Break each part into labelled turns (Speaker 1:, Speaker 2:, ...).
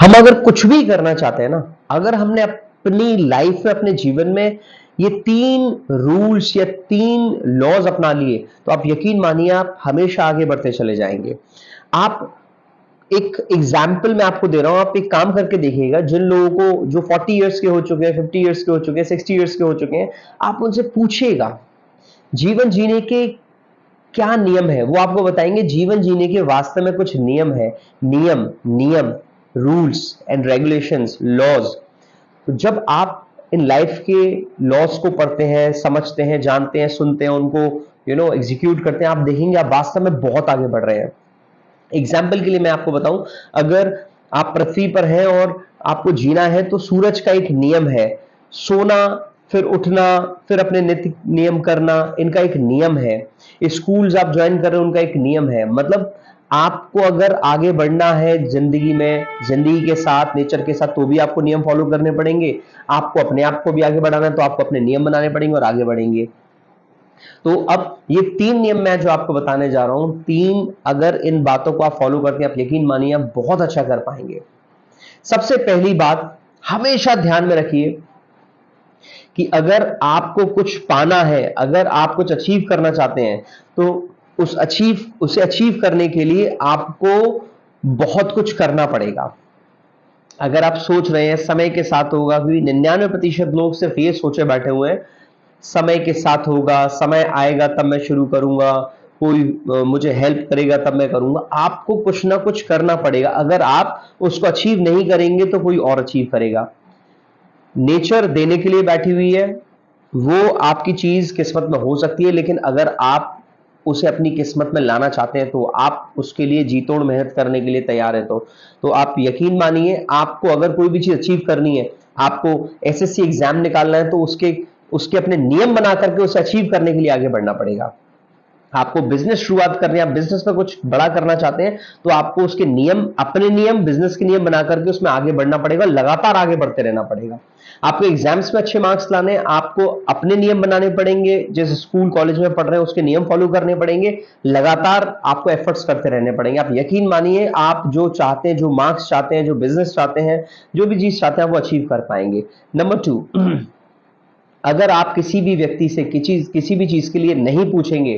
Speaker 1: हम अगर कुछ भी करना चाहते हैं ना, अगर हमने अपनी लाइफ में, अपने जीवन में ये 3 रूल्स या 3 लॉज अपना लिए, तो आप यकीन मानिए आप हमेशा आगे बढ़ते चले जाएंगे। आप एक एग्जाम्पल मैं आपको दे रहा हूं, आप एक काम करके देखिएगा। जिन लोगों को जो 40 इयर्स के हो चुके हैं, 50 इयर्स के हो चुके हैं, 60 इयर्स के हो चुके हैं, आप उनसे पूछिएगा जीवन जीने के क्या नियम है, वो आपको बताएंगे जीवन जीने के वास्तव में कुछ नियम है। नियम, नियम, रूल्स एंड रेगुलेशंस, लॉज। तो जब आप इन लाइफ के लॉज को पढ़ते हैं, समझते हैं, जानते हैं, सुनते हैं, उनको एग्जीक्यूट करते हैं, आप देखेंगे आप वास्तव में बहुत आगे बढ़ रहे हैं। एग्जाम्पल के लिए मैं आपको बताऊं, अगर आप पृथ्वी पर हैं और आपको जीना है, तो सूरज का एक नियम है, सोना, फिर उठना, फिर अपने नित्य नियम करना, इनका एक नियम है। स्कूल्स आप ज्वाइन कर रहे हो, उनका एक नियम है। मतलब आपको अगर आगे बढ़ना है जिंदगी में, जिंदगी के साथ, नेचर के साथ, तो भी आपको नियम फॉलो करने पड़ेंगे। आपको अपने आप को भी आगे बढ़ाना है, तो आपको अपने नियम बनाने पड़ेंगे और आगे बढ़ेंगे। तो अब ये 3 नियम मैं जो आपको बताने जा रहा हूं, 3 अगर इन बातों को आप फॉलो करते हैं, आप यकीन मानिए आप बहुत अच्छा कर पाएंगे। सबसे पहली बात हमेशा ध्यान में रखिए कि अगर आपको कुछ पाना है, अगर आप कुछ अचीव करना चाहते हैं, तो उसे अचीव करने के लिए आपको बहुत कुछ करना पड़ेगा। अगर आप सोच रहे हैं समय के साथ होगा, क्योंकि 99% लोग सिर्फ ये सोचे बैठे हुए हैं समय के साथ होगा, समय आएगा तब मैं शुरू करूंगा, कोई मुझे हेल्प करेगा तब मैं करूंगा। आपको कुछ ना कुछ करना पड़ेगा। अगर आप उसको अचीव नहीं करेंगे तो कोई और अचीव करेगा। नेचर देने के लिए बैठी हुई है, वो आपकी चीज किस्मत में हो सकती है, लेकिन अगर आप उसे अपनी किस्मत में लाना चाहते हैं, तो आप उसके लिए जी तोड़ मेहनत करने के लिए तैयार है। तो आप यकीन मानिए, आपको अगर कोई भी चीज अचीव करनी है, आपको एसएससी एग्जाम निकालना है, तो उसके उसके अपने नियम बना करके उसे अचीव करने के लिए आगे बढ़ना पड़ेगा। आपको बिजनेस शुरुआत करनी है, आप बिजनेस में कुछ बड़ा करना चाहते हैं, तो आपको उसके नियम, अपने नियम, बिजनेस के नियम बना करके उसमें आगे बढ़ना पड़ेगा, लगातार आगे बढ़ते रहना पड़ेगा। आपको एग्जाम्स में अच्छे मार्क्स लाने, आपको अपने नियम बनाने पड़ेंगे, जैसे स्कूल कॉलेज में पढ़ रहे हैं उसके नियम फॉलो करने पड़ेंगे, लगातार आपको एफर्ट्स करते रहने पड़ेंगे। आप यकीन मानिए, आप जो चाहते हैं, जो मार्क्स चाहते हैं, जो बिजनेस चाहते हैं, जो भी चीज चाहते हैं, वो अचीव कर पाएंगे। नंबर 2, अगर आप किसी भी व्यक्ति से किसी भी चीज के लिए नहीं पूछेंगे,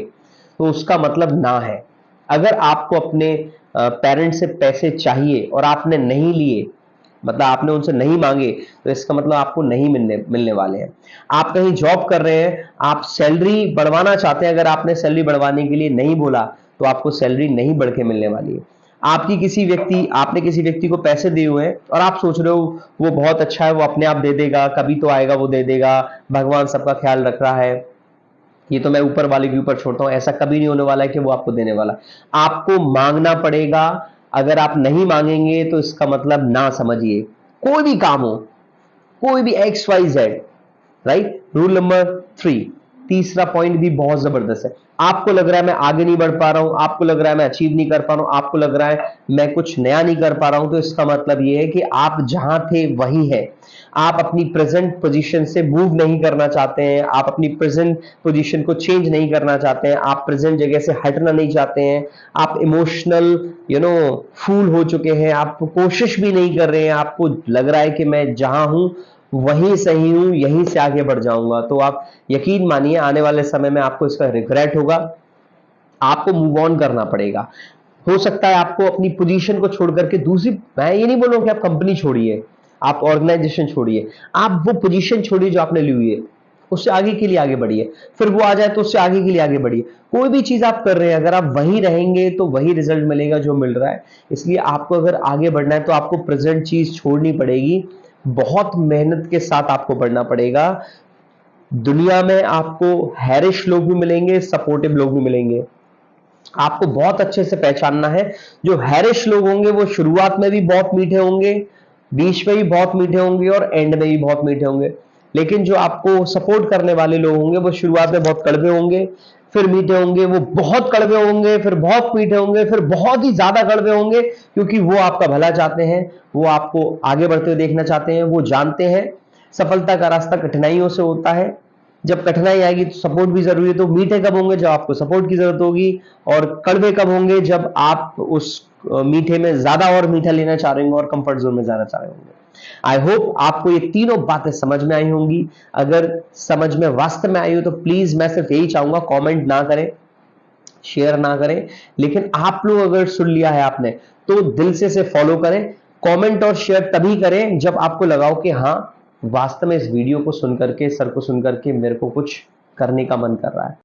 Speaker 1: तो उसका मतलब ना है। अगर आपको अपने पेरेंट्स से पैसे चाहिए और आपने नहीं लिए, मतलब आपने उनसे नहीं मांगे, तो इसका मतलब आपको नहीं मिलने मिलने वाले हैं। आप कहीं जॉब कर रहे हैं, आप सैलरी बढ़वाना चाहते हैं, अगर आपने सैलरी बढ़वाने के लिए नहीं बोला, तो आपको सैलरी नहीं बढ़ के मिलने वाली है। आपने किसी व्यक्ति को पैसे दिए हुए हैं और आप सोच रहे हो वो बहुत अच्छा है, वो अपने आप दे देगा, कभी तो आएगा वो दे देगा, भगवान सबका ख्याल रख रहा है, ये तो मैं ऊपर वाले के ऊपर छोड़ता हूं, ऐसा कभी नहीं होने वाला है कि वो आपको देने वाला। आपको मांगना पड़ेगा। अगर आप नहीं मांगेंगे, तो इसका मतलब ना समझिए। कोई भी काम हो, कोई भी XYZ, राइट। रूल नंबर 3, तीसरा पॉइंट भी बहुत जबरदस्त है। आपको लग रहा है मैं आगे नहीं बढ़ पा रहा हूं, आपको लग रहा है मैं अचीव नहीं कर पा रहा हूं, आपको लग रहा है मैं कुछ नया नहीं कर पा रहा हूं, तो इसका मतलब यह है कि आप जहां थे वही है। आप अपनी प्रेजेंट पोजीशन से मूव नहीं करना चाहते हैं, आप अपनी प्रेजेंट पोजीशन को चेंज नहीं करना चाहते हैं, आप प्रेजेंट जगह से हटना नहीं चाहते हैं, आप इमोशनल फूल हो चुके हैं, आप कोशिश भी नहीं कर रहे हैं, आपको लग रहा है कि मैं जहां हूं वहीं सही हूं, यहीं से आगे बढ़ जाऊंगा, तो आप यकीन मानिए आने वाले समय में आपको इसका रिग्रेट होगा। आपको मूव ऑन करना पड़ेगा। हो सकता है आपको अपनी पोजीशन को छोड़ करके दूसरी, मैं ये नहीं बोल रहा हूं कि आप कंपनी छोड़िए, आप ऑर्गेनाइजेशन छोड़िए, आप वो पोजीशन छोड़िए जो आपने ली हुई है, उससे आगे के लिए आगे बढ़िए। फिर वो आ जाए तो उससे आगे के लिए आगे बढ़िए। कोई भी चीज आप कर रहे हैं, अगर आप वहीं रहेंगे तो वही रिजल्ट मिलेगा जो मिल रहा है। इसलिए आपको अगर आगे बढ़ना है, तो आपको प्रेजेंट चीज छोड़नी पड़ेगी, बहुत मेहनत के साथ आपको बढ़ना पड़ेगा। दुनिया में आपको हैरिश लोग भी मिलेंगे, सपोर्टिव लोग भी मिलेंगे। आपको बहुत अच्छे से पहचानना है। जो हैरिश लोग होंगे वो शुरुआत में भी बहुत मीठे होंगे, बीच में भी बहुत मीठे होंगे और एंड में भी बहुत मीठे होंगे। लेकिन जो आपको सपोर्ट करने वाले लोग होंगे वो शुरुआत में बहुत कड़वे होंगे, फिर मीठे होंगे, वो बहुत कड़वे होंगे, फिर बहुत मीठे होंगे, फिर बहुत ही ज्यादा कड़वे होंगे, क्योंकि वो आपका भला चाहते हैं, वो आपको आगे बढ़ते हुए देखना चाहते हैं। वो जानते हैं सफलता का रास्ता कठिनाइयों से होता है। जब कठिनाई आएगी तो सपोर्ट भी जरूरी है। तो मीठे कब होंगे? जब आपको सपोर्ट की जरूरत होगी। और कड़वे कब होंगे? जब आप उस मीठे में ज्यादा और मीठा लेना चाह रहे होंगे और कंफर्ट जोन में जाना चाह रहे होंगे। आई होप आपको ये तीनों बातें समझ में आई होंगी। अगर समझ में वास्तव में आई हो तो प्लीज मैं सिर्फ यही चाहूंगा, कमेंट ना करें, शेयर ना करें, लेकिन आप लोग अगर सुन लिया है आपने तो दिल से फॉलो करें। कमेंट और शेयर तभी करें जब आपको लगाओ कि हाँ वास्तव में इस वीडियो को सुन करके, सर को सुन करके मेरे को कुछ करने का मन कर रहा है।